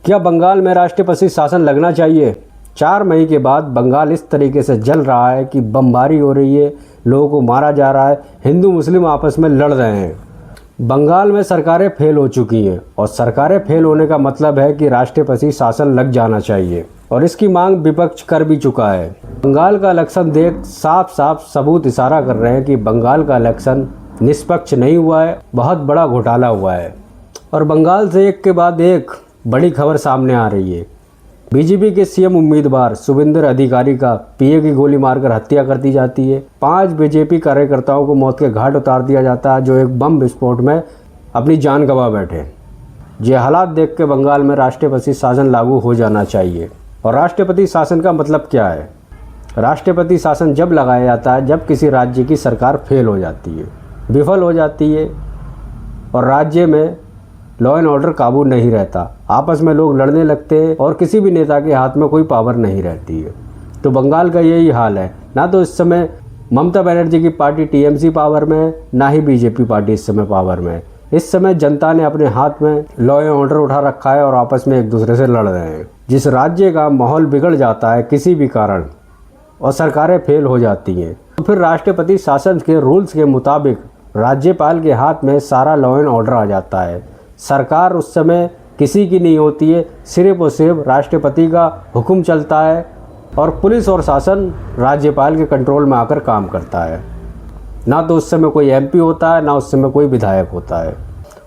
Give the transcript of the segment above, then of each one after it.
क्या बंगाल में राष्ट्रपति शासन लगना चाहिए? 4 मई के बाद बंगाल इस तरीके से जल रहा है कि बमबारी हो रही है, लोगों को मारा जा रहा है, हिंदू मुस्लिम आपस में लड़ रहे हैं। बंगाल में सरकारें फेल हो चुकी हैं और सरकारें फेल होने का मतलब है कि राष्ट्रपति शासन लग जाना चाहिए और इसकी मांग विपक्ष कर भी चुका है। बंगाल का इलेक्शन देख साफ साफ सबूत इशारा कर रहे हैं कि बंगाल का इलेक्शन निष्पक्ष नहीं हुआ है, बहुत बड़ा घोटाला हुआ है। और बंगाल से एक के बाद एक बड़ी खबर सामने आ रही है। बीजेपी के सीएम उम्मीदवार शुभेंदु अधिकारी का पीए की गोली मारकर हत्या कर दी जाती है। 5 बीजेपी कार्यकर्ताओं को मौत के घाट उतार दिया जाता है जो एक बम विस्फोट में अपनी जान गंवा बैठे। ये हालात देख के बंगाल में राष्ट्रपति शासन लागू हो जाना चाहिए। और राष्ट्रपति शासन का मतलब क्या है? राष्ट्रपति शासन जब लगाया जाता है जब किसी राज्य की सरकार फेल हो जाती है, विफल हो जाती है और राज्य में लॉ एंड ऑर्डर काबू नहीं रहता, आपस में लोग लड़ने लगते हैं और किसी भी नेता के हाथ में कोई पावर नहीं रहती है। तो बंगाल का यही हाल है। ना तो इस समय ममता बनर्जी की पार्टी टीएमसी पावर में है, ना ही बीजेपी पार्टी इस समय पावर में है। इस समय जनता ने अपने हाथ में लॉ एंड ऑर्डर उठा रखा है और आपस में एक दूसरे से लड़ रहे हैं। जिस राज्य का माहौल बिगड़ जाता है किसी भी कारण और सरकारें फेल हो जाती हैं तो फिर राष्ट्रपति शासन के रूल्स के मुताबिक राज्यपाल के हाथ में सारा लॉ एंड ऑर्डर आ जाता है। सरकार उस समय किसी की नहीं होती है, सिर्फ और सिर्फ राष्ट्रपति का हुक्म चलता है और पुलिस और शासन राज्यपाल के कंट्रोल में आकर काम करता है। ना तो उस समय कोई एमपी होता है, ना उस समय कोई विधायक होता है।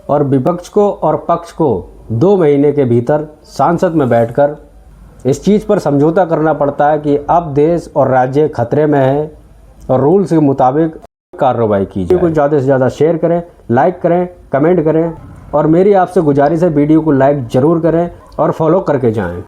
और विपक्ष को और पक्ष को 2 महीने के भीतर संसद में बैठकर इस चीज़ पर समझौता करना पड़ता है कि अब देश और राज्य खतरे में है और रूल्स के मुताबिक कार्रवाई कीजिए। कुछ ज़्यादा से ज़्यादा शेयर करें, लाइक करें, कमेंट करें और मेरी आपसे गुजारिश है वीडियो को लाइक ज़रूर करें और फॉलो करके जाएं।